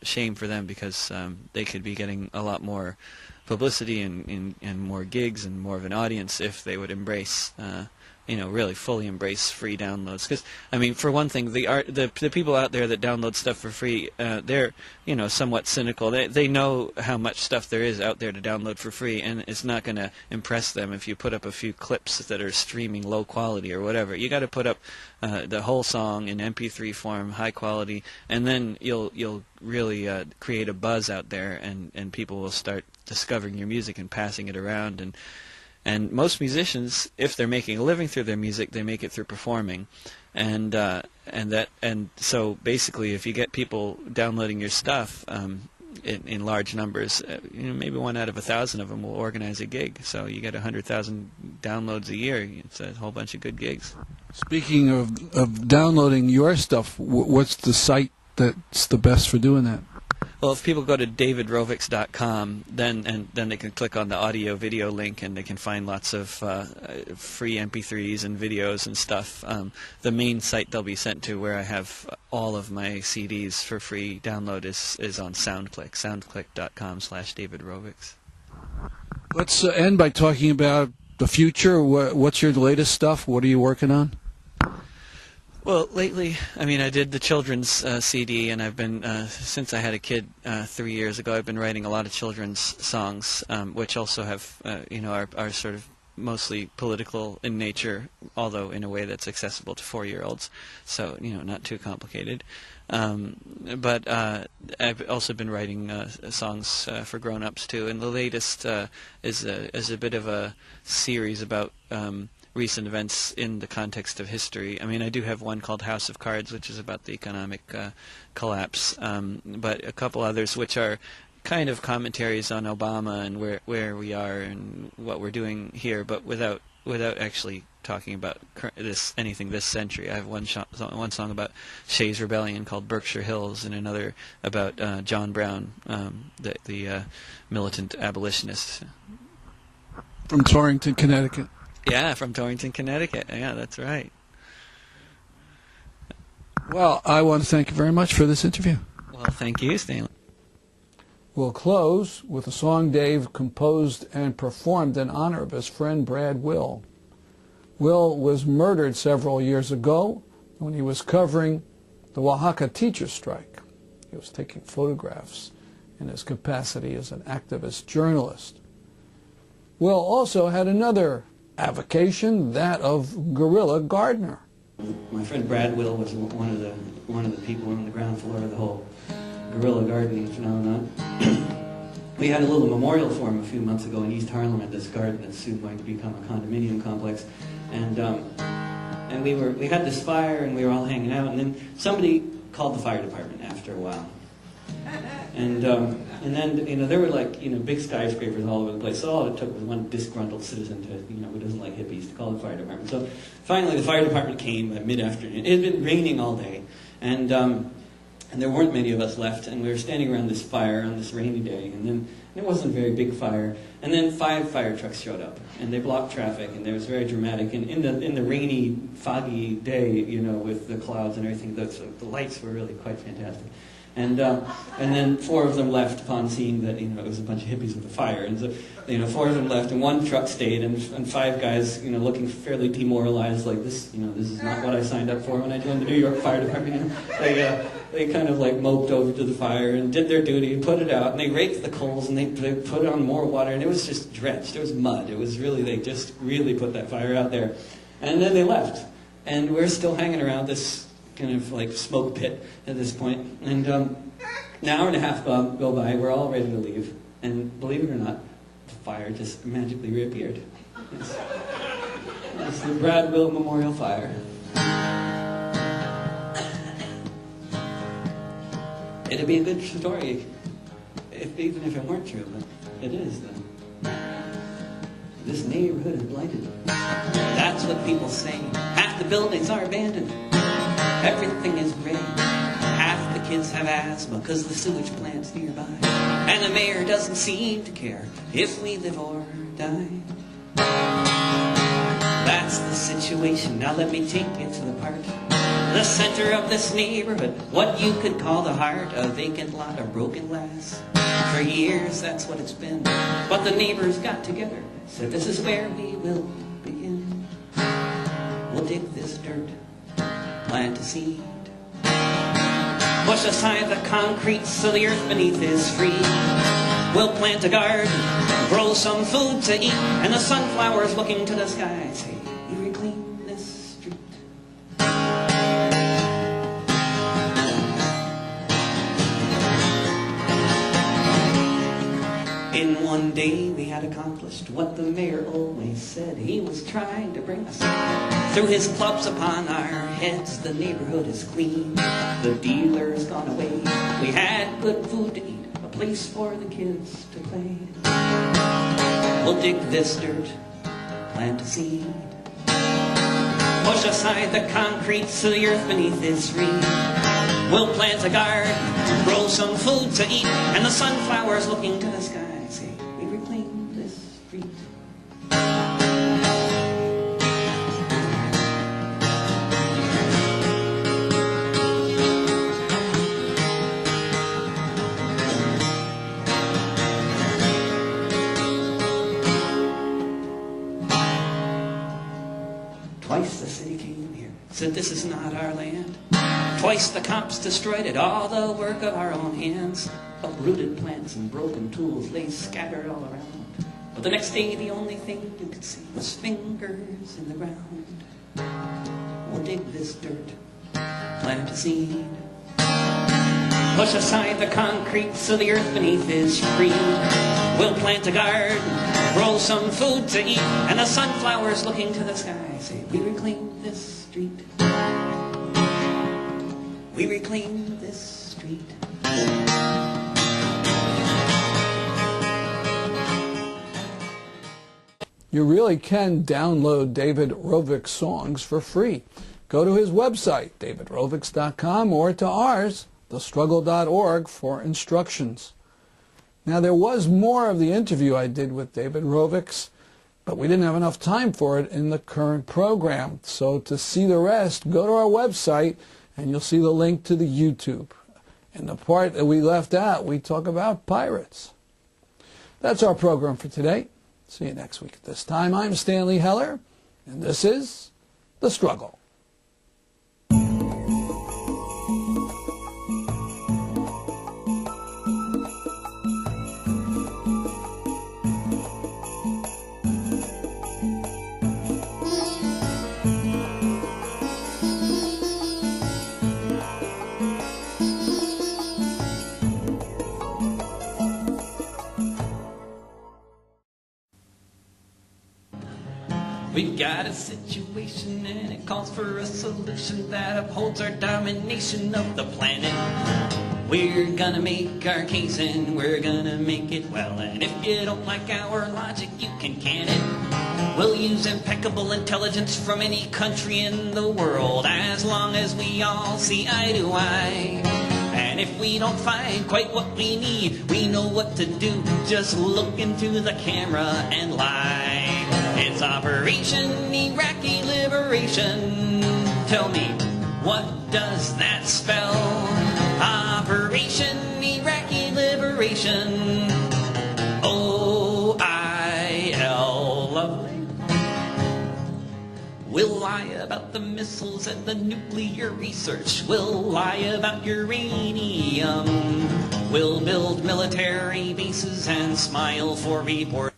shame for them, because they could be getting a lot more publicity and more gigs and more of an audience if they would embrace, really fully embrace free downloads. Because, I mean, for one thing, the people out there that download stuff for free, they're, somewhat cynical. They know how much stuff there is out there to download for free, and it's not going to impress them if you put up a few clips that are streaming low quality or whatever. You got to put up the whole song in MP3 form, high quality, and then you'll really create a buzz out there, and people will start discovering your music and passing it around. And most musicians, if they're making a living through their music, they make it through performing, and so basically, if you get people downloading your stuff in large numbers, maybe 1 out of 1,000 of them will organize a gig. So you get 100,000 downloads a year. It's a whole bunch of good gigs. Speaking of downloading your stuff, what's the site that's the best for doing that? Well, if people go to davidrovics.com, then they can click on the audio-video link, and they can find lots of free MP3s and videos and stuff. The main site they'll be sent to, where I have all of my CDs for free download, is on SoundClick, soundclick.com/David Rovics. Let's end by talking about the future. What's your latest stuff? What are you working on? Well, lately, I mean, I did the children's CD, and I've been, since I had a kid 3 years ago, I've been writing a lot of children's songs, which also have, are sort of mostly political in nature, although in a way that's accessible to 4-year-olds, so, not too complicated. But I've also been writing songs for grown-ups, too, and the latest is a bit of a series about recent events in the context of history. I mean, I do have one called House of Cards, which is about the economic collapse, but a couple others which are kind of commentaries on Obama and where we are and what we're doing here, but without actually talking about anything this century. I have one song about Shays' Rebellion called Berkshire Hills, and another about John Brown, the militant abolitionist. From Torrington, Connecticut. Yeah, from Torrington, Connecticut. Yeah, that's right. Well, I want to thank you very much for this interview. Well, thank you, Stanley. We'll close with a song Dave composed and performed in honor of his friend Brad Will. Will was murdered several years ago when he was covering the Oaxaca teacher strike. He was taking photographs in his capacity as an activist journalist. Will also had another avocation, that of guerrilla gardener. My friend Brad Will was one of the people on the ground floor of the whole guerrilla gardening phenomenon. We had a little memorial for him a few months ago in East Harlem at this garden that's soon going to become a condominium complex, and we had this fire and we were all hanging out, and then somebody called the fire department after a while. And then there were big skyscrapers all over the place. So all it took was one disgruntled citizen to who doesn't like hippies to call the fire department. So finally the fire department came at mid-afternoon. It had been raining all day, and there weren't many of us left, and we were standing around this fire on this rainy day, and it wasn't a very big fire. And then 5 fire trucks showed up, and they blocked traffic, and it was very dramatic. And in the rainy, foggy day, with the clouds and everything, the lights were really quite fantastic. And then 4 of them left upon seeing that it was a bunch of hippies with a fire, and so 4 of them left, and 1 truck stayed, and 5 guys looking fairly demoralized, like this this is not what I signed up for when I joined the New York Fire Department. They kind of moped over to the fire and did their duty and put it out, and they raked the coals and they put on more water, and it was just drenched. It was mud. It was really, they just really put that fire out there, and then they left, and we're still hanging around this kind of smoke pit at this point. And an hour and a half go by, we're all ready to leave, and believe it or not, the fire just magically reappeared. It's the Brad Will Memorial Fire. It'd be a good story, even if it weren't true, but it is, though. This neighborhood is blighted. That's what people say. Half the buildings are abandoned. Everything is gray. Half the kids have asthma because the sewage plant's nearby. And the mayor doesn't seem to care if we live or die. That's the situation. Now let me take you to the part The center of this neighborhood, what you could call the heart, a vacant lot of broken glass. For years that's what it's been, but the neighbors got together, said this is where we will begin. We'll dig this dirt, plant a seed, push aside the concrete so the earth beneath is free. We'll plant a garden, grow some food to eat, and the sunflowers looking to the sky say, we reclaim this street. In one day we had accomplished what the mayor always said. He was trying to bring us through his clubs upon our heads. The neighborhood is clean, the dealer's gone away. We had good food to eat, a place for the kids to play. We'll dig this dirt, plant a seed, push aside the concrete so the earth beneath is free. We'll plant a garden, grow some food to eat, and the sunflowers looking to the sky say, we reclaim this street. Twice the city came here, said this is not our land. Twice the cops destroyed it, all the work of our own hands. Uprooted plants and broken tools lay scattered all around. But the next day the only thing you could see was fingers in the ground. We'll dig this dirt, plant a seed, push aside the concrete so the earth beneath is free. We'll plant a garden, grow some food to eat, and the sunflowers looking to the sky say, we reclaim this street. We reclaim this street. You really can download David Rovics songs for free. Go to his website, davidrovics.com, or to ours, thestruggle.org, for instructions. Now, there was more of the interview I did with David Rovics, but we didn't have enough time for it in the current program. So to see the rest, go to our website, and you'll see the link to the YouTube. In the part that we left out, we talk about pirates. That's our program for today. See you next week at this time. I'm Stanley Heller, and this is The Struggle. We've got a situation and it calls for a solution that upholds our domination of the planet. We're gonna make our case and we're gonna make it well. And if you don't like our logic, you can can it. We'll use impeccable intelligence from any country in the world, as long as we all see eye to eye. And if we don't find quite what we need, we know what to do. Just look into the camera and lie. It's Operation Iraqi Liberation. Tell me, what does that spell? Operation Iraqi Liberation. O-I-L. Lovely. We'll lie about the missiles and the nuclear research. We'll lie about uranium. We'll build military bases and smile for reports.